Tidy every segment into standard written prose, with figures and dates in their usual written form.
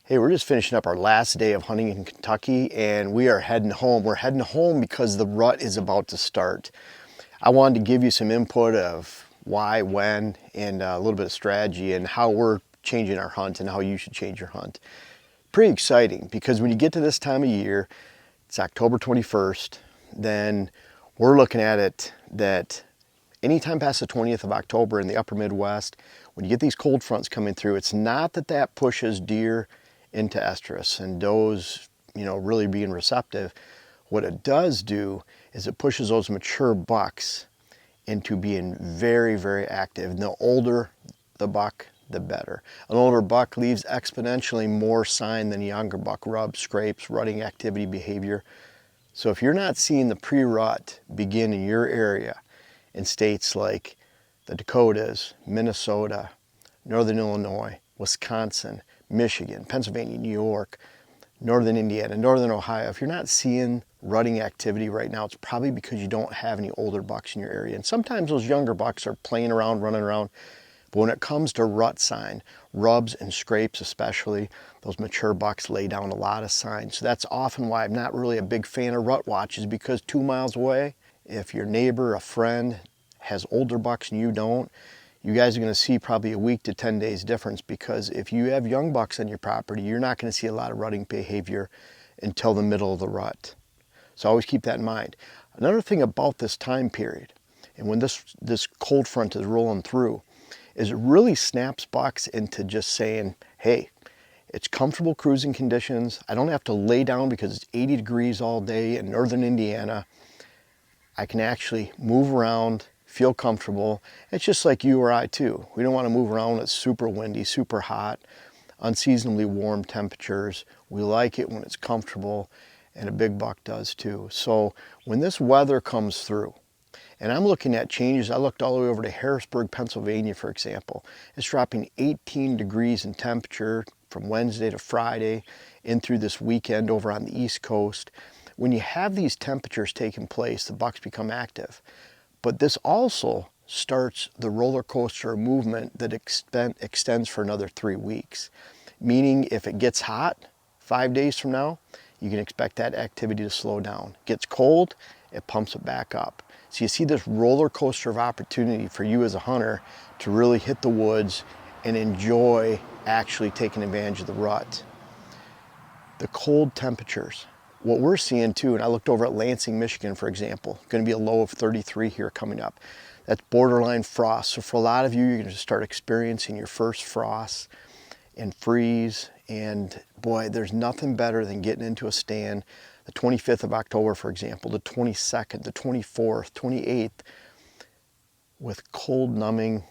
Hey, we're just finishing up our last day of hunting in Kentucky and we are heading home. We're heading home because the rut is about to start. I wanted to give you some input of why, when, and a little bit of strategy and how we're changing our hunt and how you should change your hunt. Pretty exciting because when you get to this time of year, it's October 21st, then we're looking at it that anytime past the 20th of October in the upper Midwest, when you get these cold fronts coming through, it's not that that pushes deer into estrus and does, really being receptive. What it does do is it pushes those mature bucks into being very, very active. And the older the buck, the better. An older buck leaves exponentially more sign than a younger buck. Rubs, scrapes, rutting activity, behavior. So if you're not seeing the pre-rut begin in your area in states like the Dakotas, Minnesota, Northern Illinois, Wisconsin, Michigan, Pennsylvania, New York, Northern Indiana, Northern Ohio, if you're not seeing rutting activity right now, it's probably because you don't have any older bucks in your area. And sometimes those younger bucks are playing around, running around. But when it comes to rut sign, rubs and scrapes especially, those mature bucks lay down a lot of signs. So that's often why I'm not really a big fan of rut watches, because 2 miles away, if your neighbor, a friend has older bucks and you don't, you guys are going to see probably a week to 10 days difference, because if you have young bucks on your property, you're not going to see a lot of rutting behavior until the middle of the rut. So always keep that in mind. Another thing about this time period, and when this cold front is rolling through, is it really snaps bucks into just saying, hey, it's comfortable cruising conditions. I don't have to lay down because it's 80 degrees all day in northern Indiana. I can actually move around, feel comfortable. It's just like you or I too. We don't want to move around when it's super windy, super hot, unseasonably warm temperatures. We like it when it's comfortable, and a big buck does too. So when this weather comes through, and I'm looking at changes, I looked all the way over to Harrisburg, Pennsylvania, for example. It's dropping 18 degrees in temperature from Wednesday to Friday in through this weekend over on the East Coast. When you have these temperatures taking place, the bucks become active. But this also starts the roller coaster movement that extends for another 3 weeks. Meaning if it gets hot 5 days from now, you can expect that activity to slow down. It gets cold, it pumps it back up. So you see this roller coaster of opportunity for you as a hunter to really hit the woods and enjoy actually taking advantage of the rut. The cold temperatures. What we're seeing too, and I looked over at Lansing, Michigan, for example, going to be a low of 33 here coming up. That's borderline frost. So for a lot of you, you're going to start experiencing your first frost and freeze. And boy, there's nothing better than getting into a stand the 25th of October, for example, the 22nd, the 24th, 28th, with cold, numbing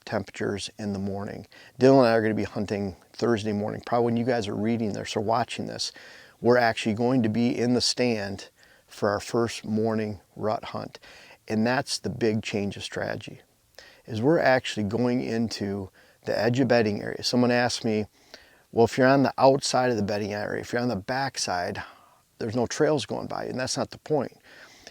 temperatures in the morning. Dylan and I are going to be hunting Thursday morning, probably when you guys are reading this or watching this. We're actually going to be in the stand for our first morning rut hunt. And that's the big change of strategy, is we're actually going into the edge of bedding area. Someone asked me, well, if you're on the outside of the bedding area, if you're on the backside, there's no trails going by, and that's not the point.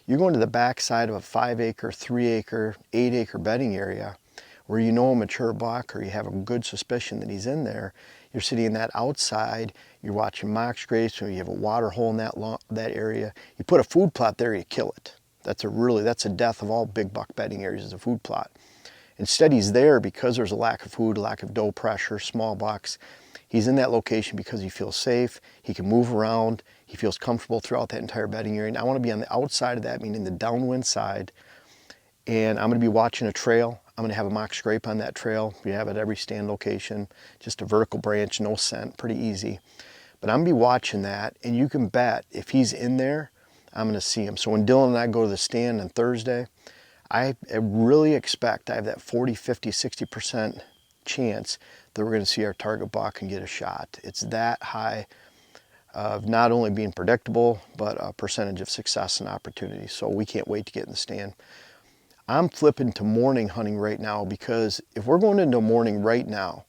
You're going to the backside of a 5-acre, 3-acre, 8-acre bedding area where you know a mature buck or you have a good suspicion that he's in there. You're sitting in that outside, you're watching mock scrapes, or you have a water hole in that area. You put a food plot there, you kill it. That's a death of all big buck bedding areas, is a food plot. Instead, he's there because there's a lack of food, a lack of doe pressure, small bucks. He's in that location because he feels safe, he can move around, he feels comfortable throughout that entire bedding area. And I want to be on the outside of that, meaning the downwind side, and I'm going to be watching a trail. I'm going to have a mock scrape on that trail. We have it at every stand location, just a vertical branch, no scent, pretty easy. But I'm going to be watching that, and you can bet if he's in there, I'm going to see him. So when Dylan and I go to the stand on Thursday, I really expect, I have that 40, 50, 60% chance that we're going to see our target buck and get a shot. It's that high of not only being predictable, but a percentage of success and opportunity. So we can't wait to get in the stand. I'm flipping to morning hunting right now, because if we're going into morning right now,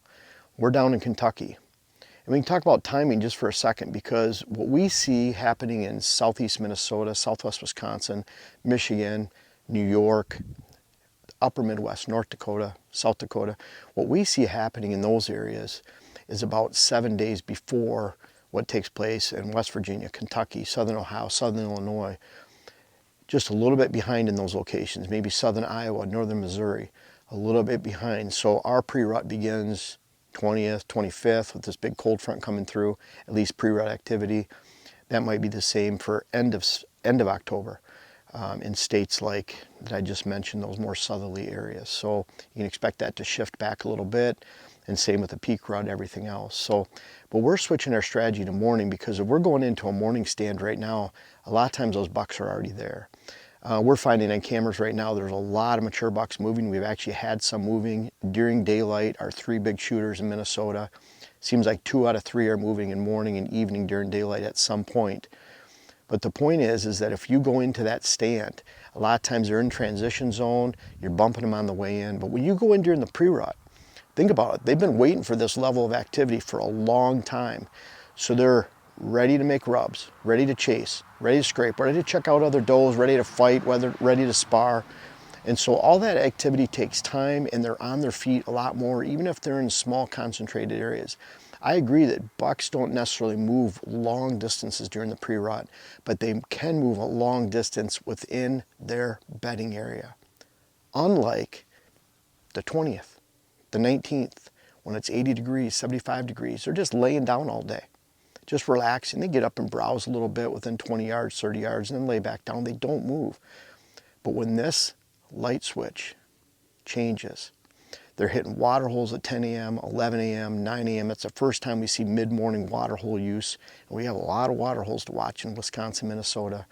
we're down in Kentucky. And we can talk about timing just for a second, because what we see happening in southeast Minnesota, southwest Wisconsin, Michigan, New York, upper Midwest, North Dakota, South Dakota, what we see happening in those areas is about 7 days before what takes place in West Virginia, Kentucky, Southern Ohio, Southern Illinois. Just a little bit behind in those locations, maybe Southern Iowa, Northern Missouri, a little bit behind. So our pre-rut begins 20th, 25th with this big cold front coming through, at least pre-rut activity. That might be the same for end of October in states like that I just mentioned, those more southerly areas. So you can expect that to shift back a little bit, and same with the peak rut, everything else. So, but we're switching our strategy to morning, because if we're going into a morning stand right now, a lot of times those bucks are already there. We're finding on cameras right now there's a lot of mature bucks moving. We've actually had some moving during daylight. Our 3 big shooters in Minnesota, seems like 2 out of 3 are moving in morning and evening during daylight at some point. But the point is that if you go into that stand, a lot of times they're in transition zone, you're bumping them on the way in. But when you go in during the pre-rut, think about it, they've been waiting for this level of activity for a long time. So they're ready to make rubs, ready to chase, ready to scrape, ready to check out other does, ready to fight, ready to spar. And so all that activity takes time, and they're on their feet a lot more, even if they're in small concentrated areas. I agree that bucks don't necessarily move long distances during the pre-rut, but they can move a long distance within their bedding area. Unlike the 20th, the 19th, when it's 80 degrees, 75 degrees, they're just laying down all day, just relaxing. They get up and browse a little bit within 20 yards, 30 yards, and then lay back down. They don't move. But when this light switch changes, they're hitting water holes at 10 a.m., 11 a.m., 9 a.m. That's the first time we see mid-morning water hole use. And we have a lot of water holes to watch in Wisconsin, Minnesota.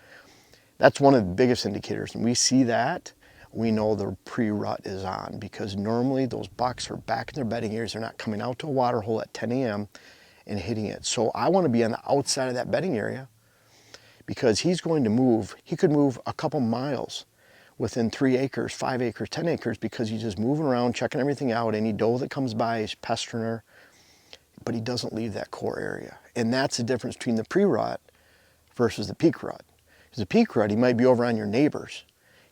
That's one of the biggest indicators. And we see that, we know the pre-rut is on, because normally those bucks are back in their bedding areas. They're not coming out to a water hole at 10 a.m. and hitting it. So I want to be on the outside of that bedding area, because he's going to move. He could move a couple miles within 3 acres, 5 acres, 10 acres, because he's just moving around, checking everything out. Any doe that comes by, he's pestering her, but he doesn't leave that core area. And that's the difference between the pre-rut versus the peak rut. Because the peak rut, he might be over on your neighbors.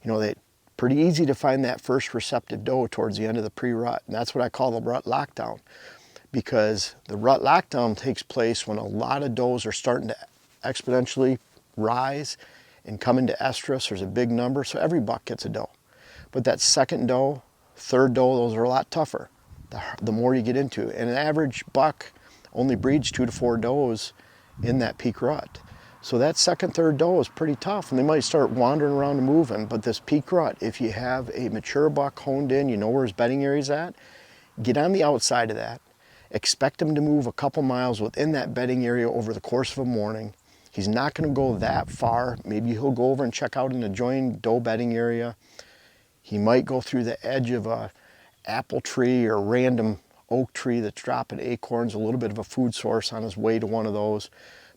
You know, that pretty easy to find that first receptive doe towards the end of the pre-rut. And that's what I call the rut lockdown, because the rut lockdown takes place when a lot of does are starting to exponentially rise and come into estrus. There's a big number, so every buck gets a doe. But that second doe, third doe, those are a lot tougher the more you get into. And an average buck only breeds 2 to 4 does in that peak rut. So that second, third doe is pretty tough, and they might start wandering around and moving. But this peak rut, if you have a mature buck honed in, you know where his bedding area is at, get on the outside of that. Expect him to move a couple miles within that bedding area over the course of a morning. He's not going to go that far. Maybe he'll go over and check out an adjoining doe bedding area. He might go through the edge of a apple tree or random oak tree that's dropping acorns, a little bit of a food source on his way to one of those.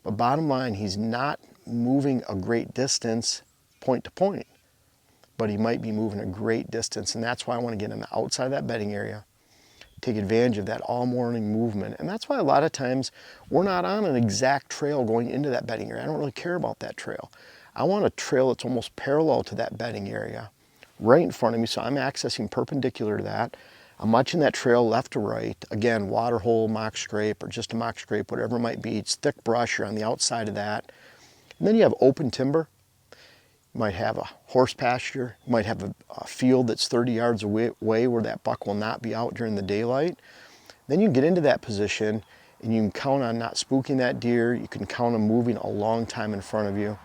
But bottom line, he's not moving a great distance point to point, but he might be moving a great distance. And that's why I want to get him outside of that bedding area, take advantage of that all morning movement. And that's why a lot of times we're not on an exact trail going into that bedding area. I don't really care about that trail. I want a trail that's almost parallel to that bedding area, right in front of me, so I'm accessing perpendicular to that. I'm watching that trail left to right. Again, water hole, mock scrape, or just a mock scrape, whatever it might be. It's thick brush, you're on the outside of that. And then you have open timber. You might have a horse pasture. You might have a field that's 30 yards away where that buck will not be out during the daylight. Then you get into that position and you can count on not spooking that deer. You can count on moving a long time in front of you.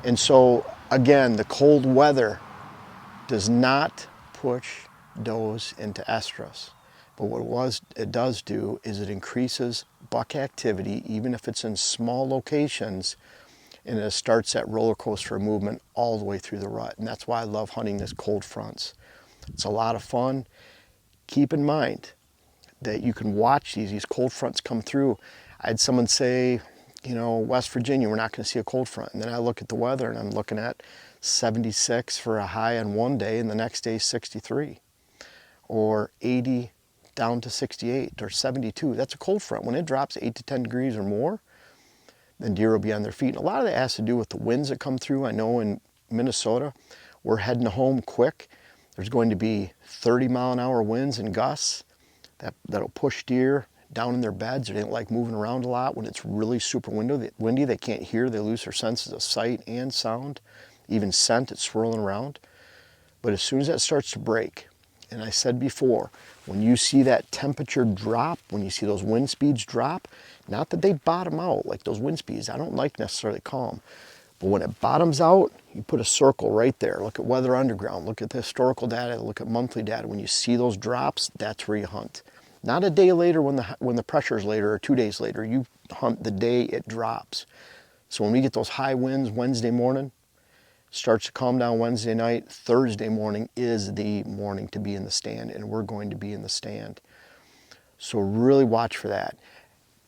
And so again, the cold weather does not push does into estrus. But what it does do is it increases buck activity, even if it's in small locations, and it starts that roller coaster of movement all the way through the rut. And that's why I love hunting this cold fronts. It's a lot of fun. Keep in mind that you can watch these cold fronts come through. I had someone say, you know, West Virginia, we're not going to see a cold front. And then I look at the weather and I'm looking at 76 for a high on one day, and the next day 63. Or 80 down to 68 or 72. That's a cold front. When it drops 8 to 10 degrees or more, then deer will be on their feet. And a lot of that has to do with the winds that come through. I know in Minnesota, we're heading home quick. There's going to be 30-mile-an-hour winds and gusts that'll push deer down in their beds, or they don't like moving around a lot. When it's really super windy, they can't hear, they lose their senses of sight and sound, even scent, it's swirling around. But as soon as that starts to break, and I said before, when you see that temperature drop, when you see those wind speeds drop, not that they bottom out like those wind speeds, I don't like necessarily calm, but when it bottoms out, you put a circle right there. Look at Weather Underground, look at the historical data, look at monthly data. When you see those drops, that's where you hunt. Not a day later when the pressure's later, or 2 days later. You hunt the day it drops. So when we get those high winds Wednesday morning, starts to calm down Wednesday night, Thursday morning is the morning to be in the stand, and we're going to be in the stand. So really watch for that.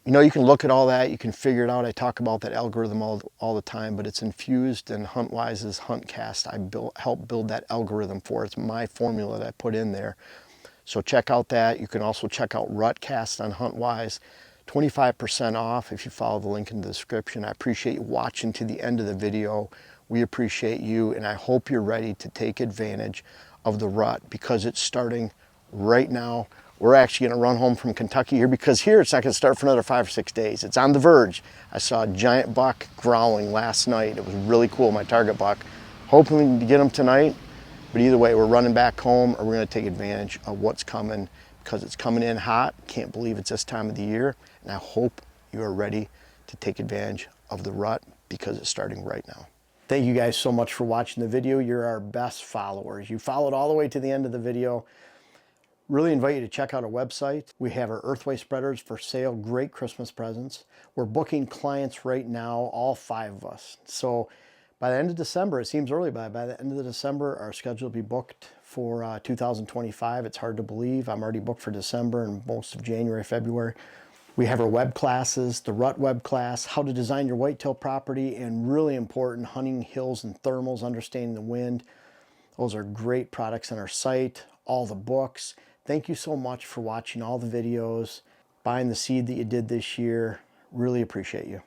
You know, you can look at all that, you can figure it out. I talk about that algorithm all the time, but it's infused in HuntWise's HuntCast. I helped build that algorithm for it. It's my formula that I put in there. So check out that. You can also check out RutCast on HuntWise. 25% off if you follow the link in the description. I appreciate you watching to the end of the video. We appreciate you, and I hope you're ready to take advantage of the rut, because it's starting right now. We're actually going to run home from Kentucky here, because here it's not going to start for another 5 or 6 days. It's on the verge. I saw a giant buck growling last night. It was really cool, my target buck. Hoping to get him tonight. But either way, we're running back home, or we're going to take advantage of what's coming, because it's coming in hot. Can't believe it's this time of the year. And I hope you are ready to take advantage of the rut, because it's starting right now. Thank you guys so much for watching the video. You're our best followers. You followed all the way to the end of the video. Really invite you to check out our website. We have our earthway spreaders for sale, great Christmas presents. We're booking clients right now, all 5 of us. So by the end of December, it seems early, but by the end of December, our schedule will be booked for 2025. It's hard to believe. I'm already booked for December and most of January, February. We have our web classes, the Rut web class, how to design your whitetail property, and really important, hunting hills and thermals, understanding the wind. Those are great products on our site, all the books. Thank you so much for watching all the videos, buying the seed that you did this year. Really appreciate you.